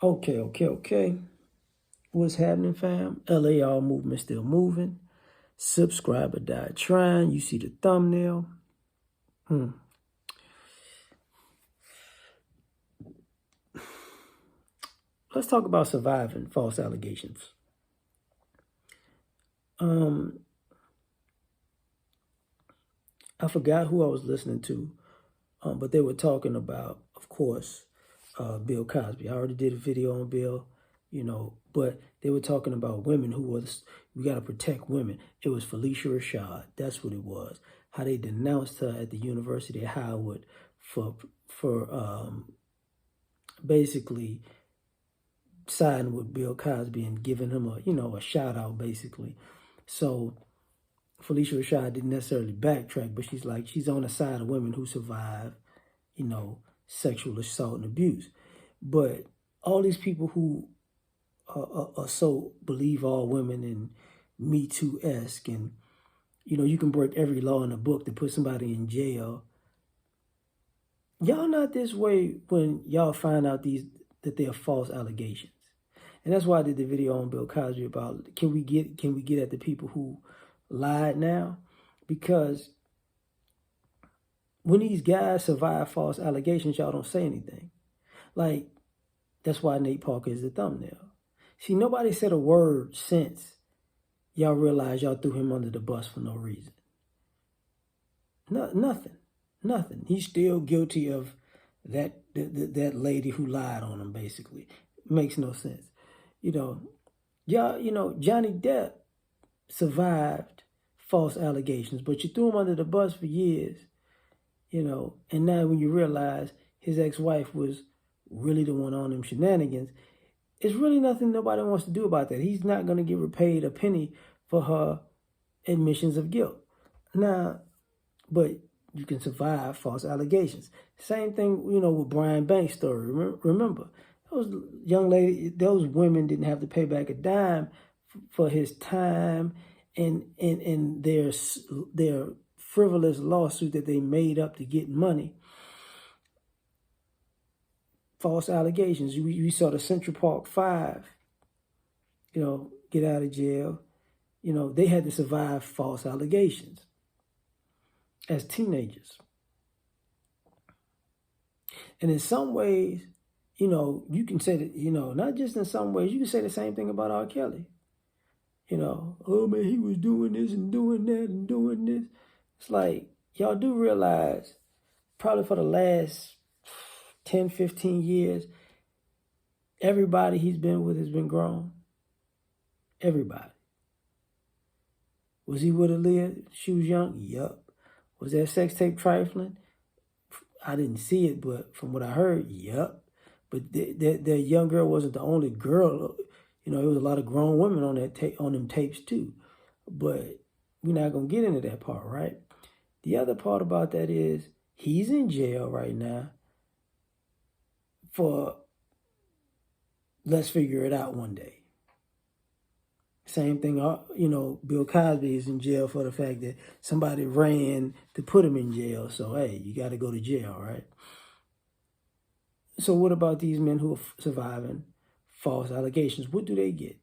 Okay. What's happening, fam? L.A.R movement still moving. Subscriber died trying. You see the thumbnail. Let's talk about surviving false allegations. I forgot who I was listening to, but they were talking about, of course, Bill Cosby. I already did a video on Bill, but they were talking about women we got to protect women. It was Felicia Rashad. That's what it was. How they denounced her at the University of Howard for basically siding with Bill Cosby and giving him a shout out, basically. So Felicia Rashad didn't necessarily backtrack, but she's on the side of women who survive, sexual assault and abuse. But all these people who are so believe all women and Me Too-esque, and, you can break every law in the book to put somebody in jail. Y'all not this way when y'all find out that they're false allegations. And that's why I did the video on Bill Cosby about can we get at the people who lied now? Because when these guys survive false allegations, y'all don't say anything. Like, that's why Nate Parker is the thumbnail. See, nobody said a word since y'all realized y'all threw him under the bus for no reason. Nothing. He's still guilty of that lady who lied on him, basically. Makes no sense. Johnny Depp survived false allegations, but you threw him under the bus for years, and now when you realize his ex-wife was really the one on them shenanigans, it's really nothing nobody wants to do about that. He's not going to get repaid a penny for her admissions of guilt. Now, but you can survive false allegations. Same thing, with Brian Banks' story. Remember, those young lady, those women didn't have to pay back a dime for his time and their frivolous lawsuit that they made up to get money. False allegations. We saw the Central Park Five, get out of jail. They had to survive false allegations as teenagers. And in some ways, you can say that, not just in some ways, you can say the same thing about R. Kelly. Oh man, he was doing this and doing that and doing this. It's like, y'all do realize probably for the last 10, 15 years, everybody he's been with has been grown. Everybody. Was he with Aaliyah? She was young? Yup. Was that sex tape trifling? I didn't see it, but from what I heard, yup. But that young girl wasn't the only girl. There was a lot of grown women on on them tapes too. But we're not going to get into that part, right? The other part about that is he's in jail right now for let's figure it out one day. Same thing, Bill Cosby is in jail for the fact that somebody ran to put him in jail. So, hey, you got to go to jail, right? So what about these men who are surviving false allegations? What do they get?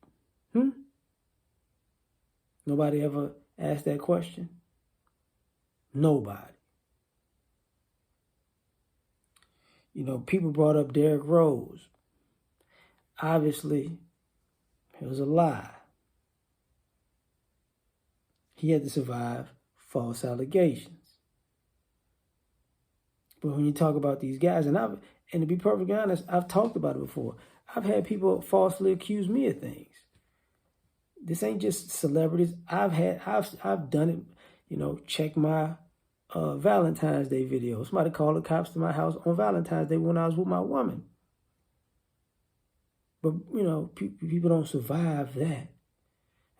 Nobody ever asked that question? Nobody. People brought up Derrick Rose. Obviously, it was a lie. He had to survive false allegations. But when you talk about these guys, and to be perfectly honest, I've talked about it before. I've had people falsely accuse me of things. This ain't just celebrities. I've done it. Check my Valentine's Day video. Somebody called the cops to my house on Valentine's Day when I was with my woman. But people don't survive that.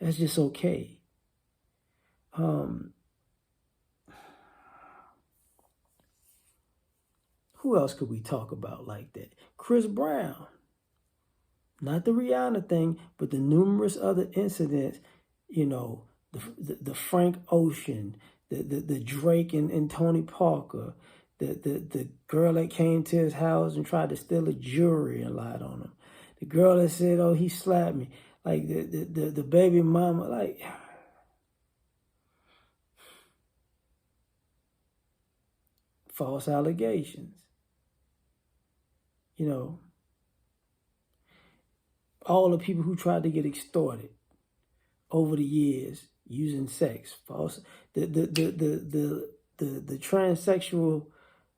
That's just okay. Who else could we talk about like that? Chris Brown. Not the Rihanna thing, but the numerous other incidents, the Frank Ocean, the Drake and Tony Parker, the girl that came to his house and tried to steal a jewelry and lied on him. The girl that said, "Oh, he slapped me," like the baby mama, like false allegations. You know, all the people who tried to get extorted over the years using sex, false. The transsexual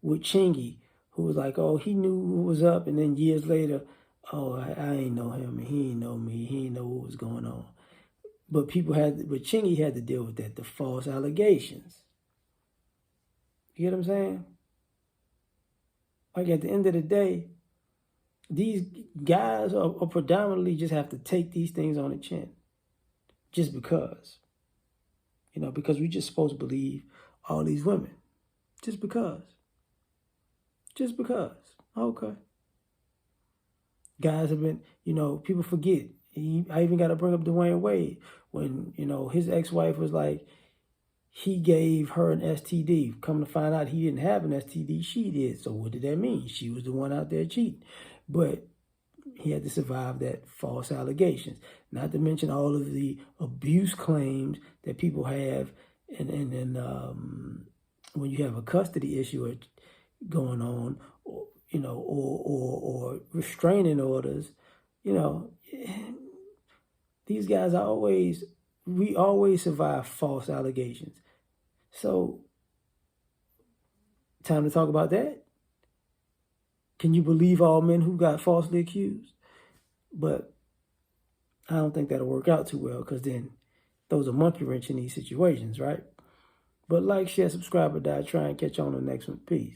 with Chingy, who was like, oh, he knew what was up, and then years later, oh, I ain't know him, and he ain't know me, he ain't know what was going on. But Chingy had to deal with that, the false allegations. You get what I'm saying? Like at the end of the day, these guys are predominantly just have to take these things on the chin, just because. Because we just supposed to believe all these women, just because. Just because. Okay. Guys have been, people forget. I even got to bring up Dwayne Wade when, his ex-wife was like, he gave her an STD. Come to find out he didn't have an STD, she did. So what did that mean? She was the one out there cheating. But he had to survive that false allegations. Not to mention all of the abuse claims that people have, and when you have a custody issue going on, or restraining orders, these guys we always survive false allegations. So, time to talk about that. Can you believe all men who got falsely accused? But I don't think that'll work out too well, because then those are monkey wrench in these situations, right? But like, share, subscribe, or die. Try and catch you on the next one. Peace.